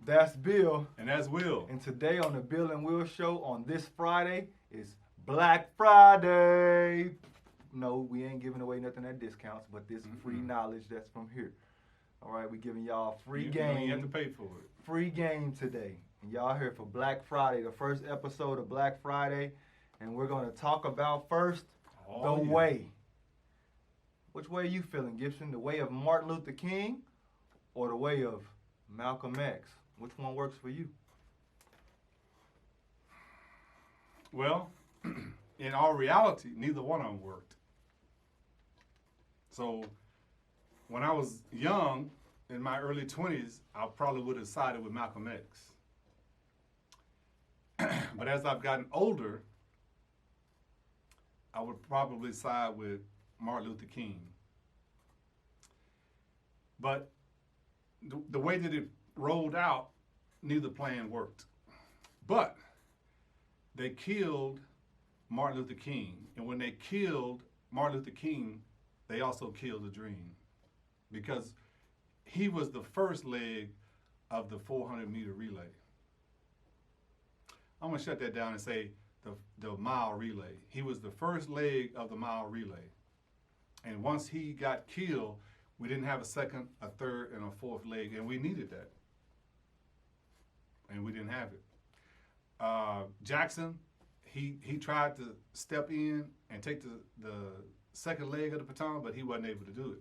That's Bill. And that's Will. And today on the Bill and Will Show on this Friday is Black Friday. No, we ain't giving away nothing at discounts, but this free knowledge that's from here. All right, we giving y'all free game. You have to pay for it. Free game today. And y'all here for Black Friday, the first episode of Black Friday. And we're going to talk about first the way. Which way are you feeling, Gibson? The way of Martin Luther King or the way of Malcolm X? Which one works for you? Well, in all reality, neither one of them worked. So when I was young, in my early 20s, I probably would have sided with Malcolm X. But as I've gotten older, I would probably side with Martin Luther King. But the way that it rolled out, neither plan worked. But they killed Martin Luther King. And when they killed Martin Luther King, they also killed the dream. Because he was the first leg of the 400-meter relay. I'm going to shut that down and say the mile relay. He was the first leg of the mile relay. And once he got killed, we didn't have a second, a third, and a fourth leg, and we needed that. And we didn't have it. Jackson, he tried to step in and take the second leg of the baton, but he wasn't able to do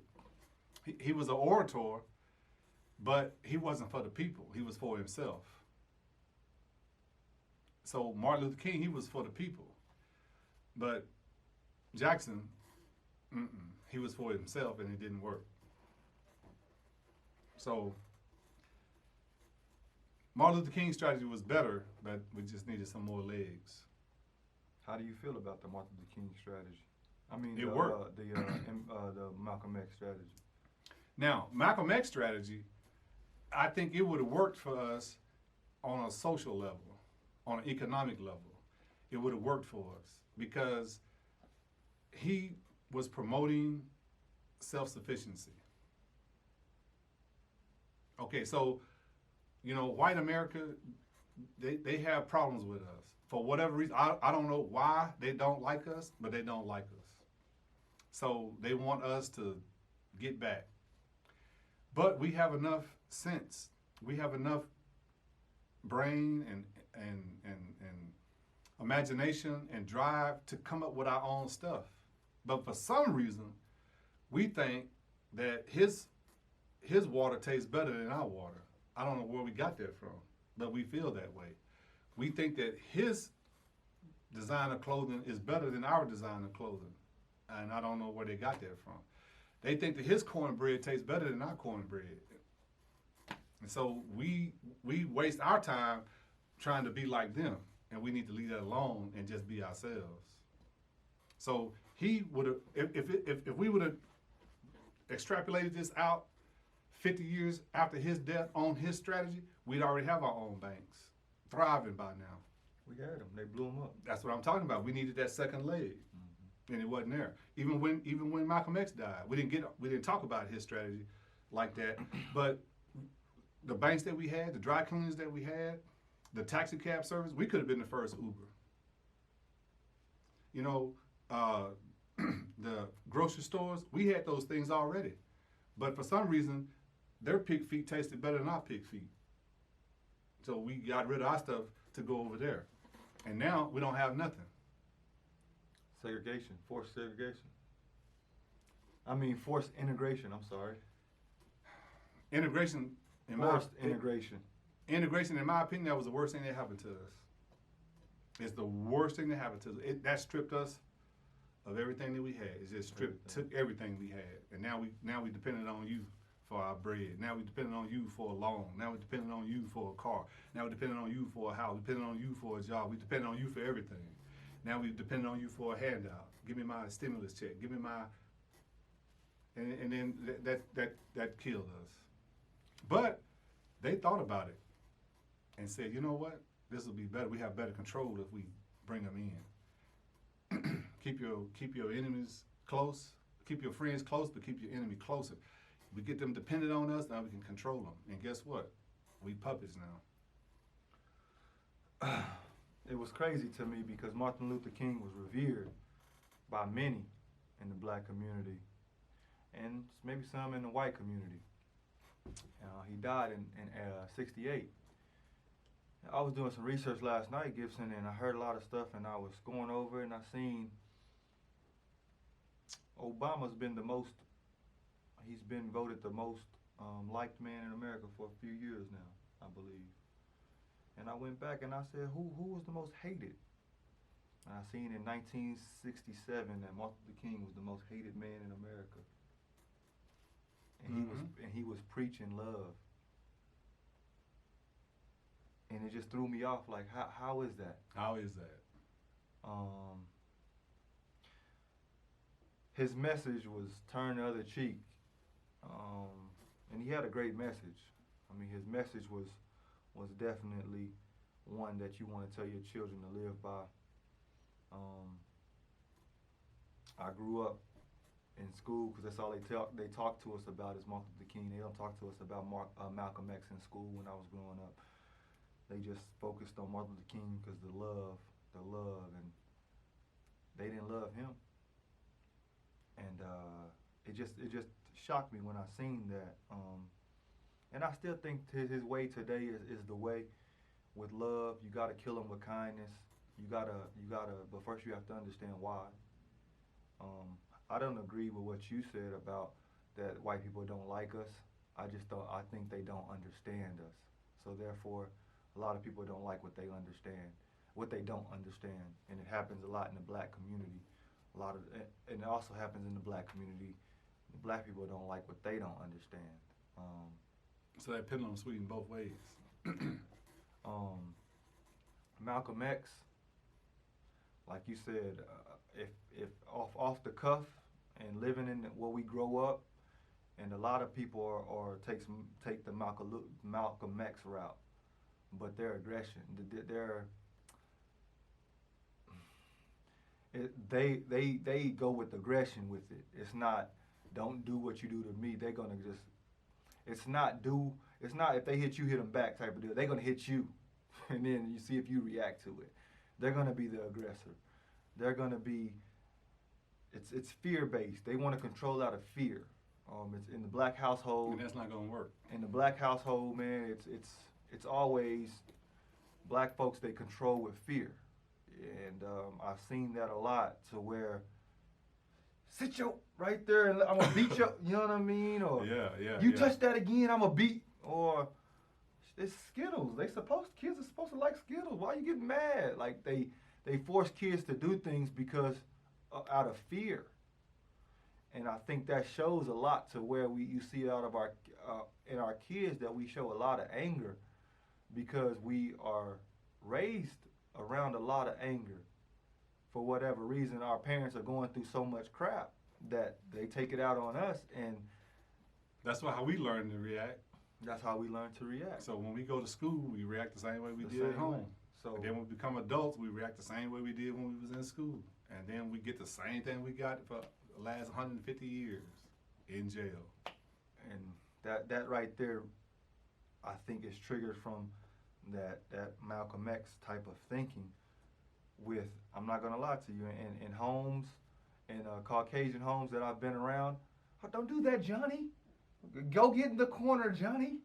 it. He was an orator, but he wasn't for the people. He was for himself. So Martin Luther King, he was for the people. But Jackson, he was for himself, and it didn't work. So Martin Luther King's strategy was better, but we just needed some more legs. How do you feel about the Martin Luther King strategy? I mean, it worked. The Malcolm X strategy. Now, Malcolm X strategy, I think it would have worked for us on a social level, on an economic level. It would have worked for us because he was promoting self-sufficiency. Okay, so, white America, they have problems with us. For whatever reason, I don't know why they don't like us, but they don't like us. So they want us to get back. But we have enough sense. We have enough brain and imagination and drive to come up with our own stuff. But for some reason, we think that his water tastes better than our water. I don't know where we got that from, but we feel that way. We think that his designer clothing is better than our designer clothing, and I don't know where they got that from. They think that his cornbread tastes better than our cornbread. And so we waste our time trying to be like them, and we need to leave that alone and just be ourselves. So he would have, if we would have extrapolated this out 50 years after his death on his strategy, we'd already have our own banks, thriving by now. We had them. They blew them up. That's what I'm talking about. We needed that second leg, and it wasn't there. Even when Malcolm X died, we didn't talk about his strategy like that. But the banks that we had, the dry cleaners that we had, the taxi cab service, we could have been the first Uber. The grocery stores, we had those things already. But for some reason, their pig feet tasted better than our pig feet. So we got rid of our stuff to go over there. And now we don't have nothing. Segregation, forced segregation. I mean, forced integration, I'm sorry. Integration, integration. Integration, in my opinion, that was the worst thing that happened to us. It's the worst thing that happened to us. That stripped us of everything that we had. It just took everything we had. And now we depended on you for our bread. Now we depended on you for a loan. Now we depended on you for a car. Now we depended on you for a house. We depended on you for a job. We depended on you for everything. Now we depended on you for a handout. Give me my stimulus check. Give me my, and then that killed us. But they thought about it and said, you know what? This will be better. We have better control if we bring them in. Keep your enemies close. Keep your friends close, but keep your enemy closer. We get them dependent on us, now we can control them. And guess what? We puppets now. It was crazy to me because Martin Luther King was revered by many in the black community and maybe some in the white community. He died in 68. I was doing some research last night, Gibson, and I heard a lot of stuff, and I was going over it, and I seen Obama's been he's been voted the most liked man in America for a few years now, I believe. And I went back and I said, who was the most hated? And I seen in 1967 that Martin Luther King was the most hated man in America. And he was preaching love. And it just threw me off. Like, how is that? How is that? His message was turn the other cheek, and he had a great message. I mean, his message was definitely one that you want to tell your children to live by. I grew up in school because that's all they talk to us about is Martin Luther King. They don't talk to us about Malcolm X in school when I was growing up. They just focused on Martin Luther King because the love, and they didn't love him. And it just shocked me when I seen that. And I still think his way today is the way. With love, you gotta kill him with kindness. You gotta, but first you have to understand why. I don't agree with what you said about that white people don't like us. I think they don't understand us. So therefore, a lot of people don't like what they don't understand. And it happens a lot in the black community. And it also happens in the black community. The black people don't like what they don't understand. So that pendulum swinging both ways. Malcolm X, like you said, if off the cuff and living in where we grow up, and a lot of people take the Malcolm X route, but their aggression, they go with aggression with it. It's not don't do what you do to me. They're gonna just. It's not if they hit you, hit them back type of deal. They're gonna hit you, and then you see if you react to it. They're gonna be the aggressor. They're gonna be. It's fear based. They want to control out of fear. It's in the black household. And that's not gonna work. In the black household, man, it's always black folks they control with fear, and I've seen that a lot to where. Sit your right there and I'm gonna beat you. You know what I mean? Or you touch that again, I'm gonna beat. Or it's Skittles. Kids are supposed to like Skittles. Why are you getting mad? Like they force kids to do things because out of fear. And I think that shows a lot to where you see out of in our kids that we show a lot of anger because we are raised around a lot of anger. For whatever reason, our parents are going through so much crap that they take it out on us, and that's how we learn to react. That's how we learn to react. So when we go to school, we react the same way we did at home. So and then when we become adults, we react the same way we did when we was in school, and then we get the same thing we got for the last 150 years in jail. And that right there, I think is triggered from that Malcolm X type of thinking. With, I'm not gonna lie to you, in homes, in Caucasian homes that I've been around, don't do that, Johnny. Go get in the corner, Johnny.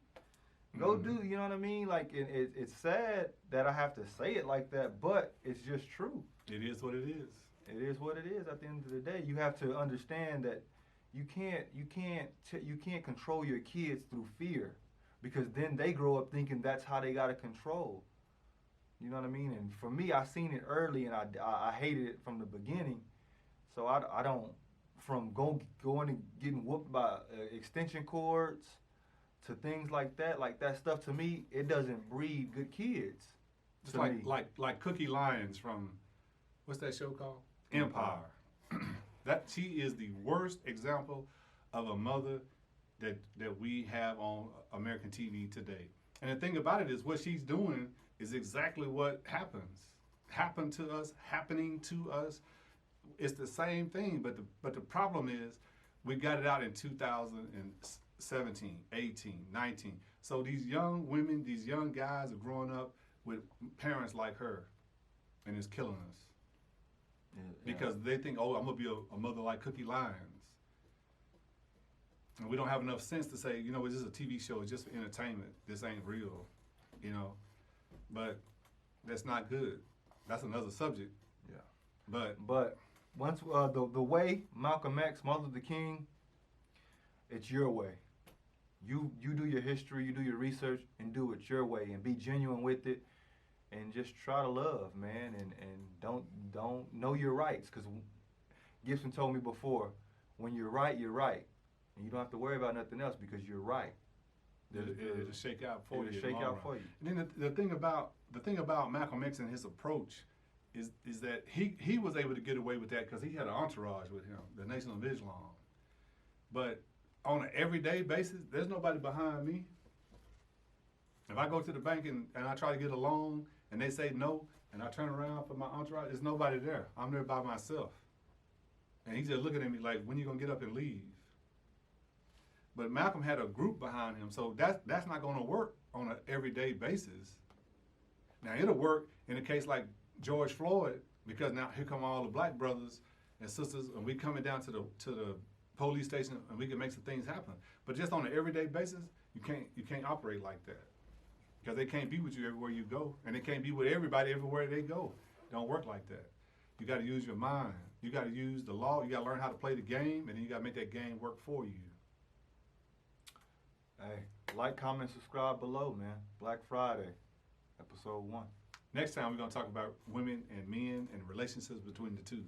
Go do, you know what I mean? Like, it's sad that I have to say it like that, but it's just true. It is what it is. It is what it is. At the end of the day, you have to understand that you can't control your kids through fear, because then they grow up thinking that's how they gotta control. You know what I mean? And for me, I seen it early, and I hated it from the beginning. So I don't, from going and getting whooped by extension cords to things like that stuff to me, it doesn't breed good kids. Just like Cookie Lyons from, what's that show called? Empire. She is the worst example of a mother that we have on American TV today. And the thing about it is what she's doing is exactly what happened to us, happening to us. It's the same thing, but the problem is we got it out in 17, 18, 19. So these young women, these young guys are growing up with parents like her, and it's killing us. Yeah. Because they think, oh, I'm going to be a mother like Cookie Lyons. And we don't have enough sense to say, it's just a TV show, it's just entertainment. This ain't real, But that's not good. That's another subject. Yeah. But once the way Malcolm X, Martin Luther King, it's your way. You do your history, you do your research, and do it your way, and be genuine with it, and just try to love, man, and don't know your rights, because Gibson told me before, when you're right, and you don't have to worry about nothing else because you're right. It'll shake out for you. It'll shake out for you. And then the thing about Malcolm X and his approach is that he was able to get away with that because he had an entourage with him, the Nation of Islam. But on an everyday basis, there's nobody behind me. If I go to the bank and I try to get a loan and they say no, and I turn around for my entourage, there's nobody there. I'm there by myself. And he's just looking at me like, when you gonna get up and leave? But Malcolm had a group behind him, so that's not gonna work on an everyday basis. Now it'll work in a case like George Floyd, because now here come all the black brothers and sisters, and we coming down to the police station, and we can make some things happen. But just on an everyday basis, you can't operate like that, because they can't be with you everywhere you go, and they can't be with everybody everywhere they go. Don't work like that. You got to use your mind. You got to use the law. You got to learn how to play the game, and then you got to make that game work for you. Hey, like, comment, subscribe below, man. Black Friday, episode 1. Next time we're going to talk about women and men and relationships between the two.